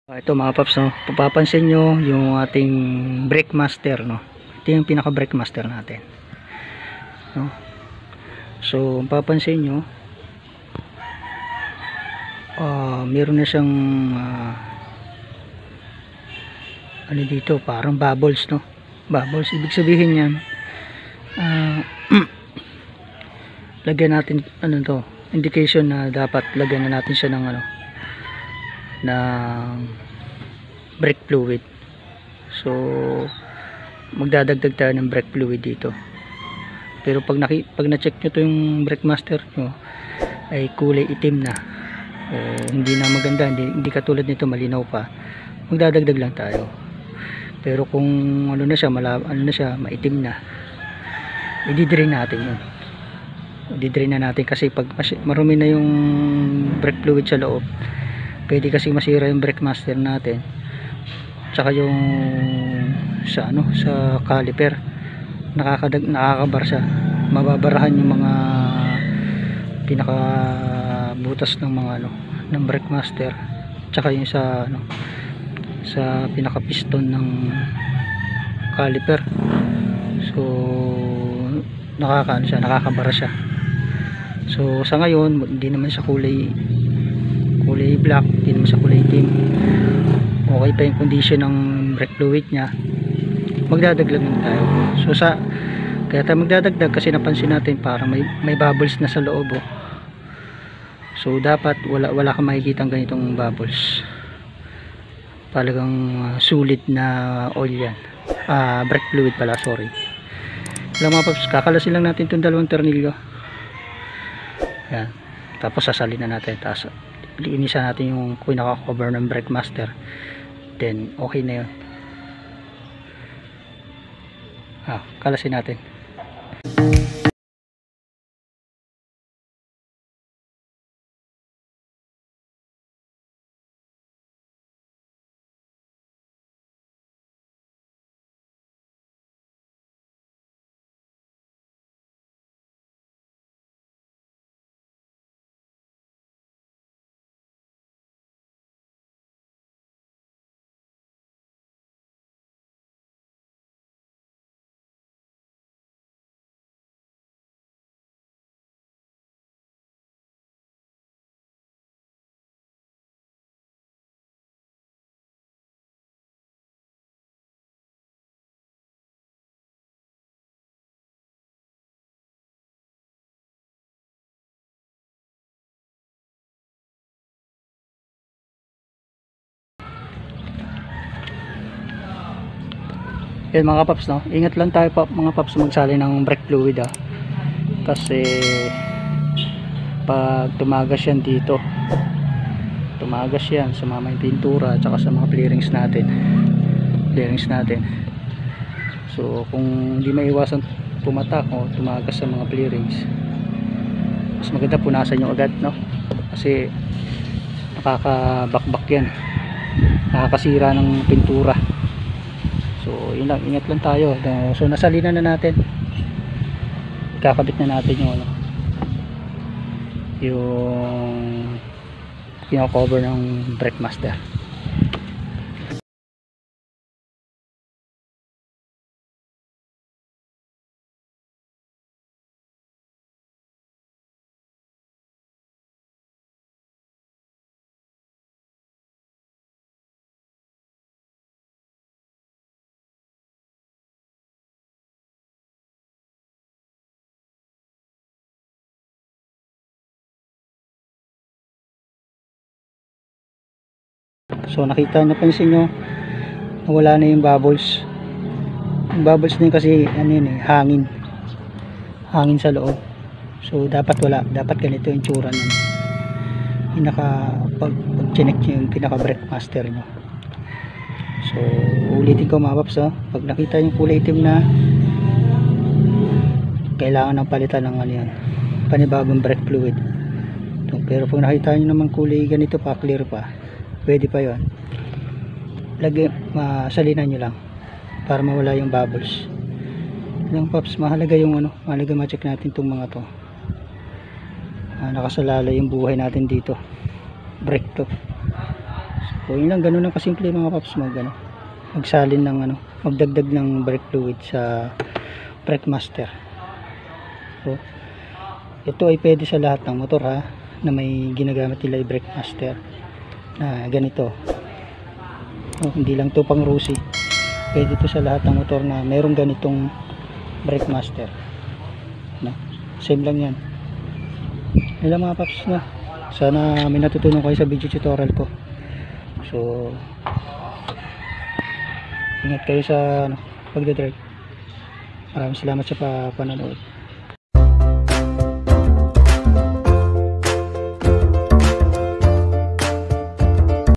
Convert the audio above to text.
Ito mga paps, no, papapansin nyo yung ating brake master, no. Ito yung pinaka brake master natin, no. So papansin nyo, meron na siyang ano dito, parang bubbles, no. Bubbles, ibig sabihin yan, lagyan natin ano to, indication na dapat lagyan na natin siya ng ano, ng brake fluid. So magdadagdag tayo ng brake fluid dito. Pero pag na-check nyo to yung brake master nyo ay kulay itim na, hindi na maganda, hindi katulad nito malinaw pa, magdadagdag lang tayo. Pero kung ano na siya, maitim na, i-drain natin yun. I-drain na natin kasi pag marumi na yung brake fluid sa loob, pwede kasi masira yung brake master natin, tsaka yung sa caliper, nakakabar siya, mababarahan yung mga pinaka butas ng mga ng brake master, tsaka yung sa pinaka piston ng caliper. So nakakabara siya. So sa ngayon hindi naman siya kulay black, hindi naman siya kulay itim, okay pa yung condition ng brake fluid nya, magdadagdag lang tayo. So kaya tayo magdadagdag kasi napansin natin parang may bubbles na sa loob, oh. So dapat wala kang makikitang ganitong bubbles, talagang sulit na oil yan, brake fluid pala, sorry. Alam mga paps, kakalasin lang natin itong dalawang tornilyo, yan, tapos sasalin na natin, tapos liinisan natin yung pinaka cover ng brake master, then okay na yun. Kalasin natin. Yan mga paps, no, ingat lang tayo mga paps magsali ng brake fluid, kasi pag tumagas yan dito, sumama yung pintura at saka sa mga clearings natin. So kung hindi maiwasan pumatak o tumagas sa mga clearings, mas maganda punasan nyo agad, no, kasi nakakabakbak yan, nakakasira ng pintura. So yun lang, ingat lang tayo. So nasalinan na natin, ikakabit na natin yung cover ng brake master. So napansin nyo wala na yung bubbles. Yung bubbles na yun kasi hangin sa loob. So dapat ganito yung tsura nun, pag chinek nyo yung pinaka brake master nyo. So ulitin ko mga paps, pag nakita yung kulay itim na, kailangan ng palitan ng panibagong brake fluid. Pero pag nakita nyo naman kulay ganito pa, clear pa, pwede pa yun, salinan nyo lang para mawala yung bubbles. Yung paps, mahalaga ma-check natin itong mga to, nakasalalay yung buhay natin dito, brake to. So yun lang, ganun lang kasimple mga paps, magsalin ng magdagdag ng brake fluid sa brake master. So ito ay pwede sa lahat ng motor ha, na may ginagamit nila yung brake master na ganito. Hindi lang to pang Rusi, pwede to sa lahat ng motor na merong ganitong brake master, same lang yan. Yun lang mga paps, sana may natutunan kayo sa video tutorial ko. So ingat kayo sa pagdadrive. Maraming salamat sa panonood.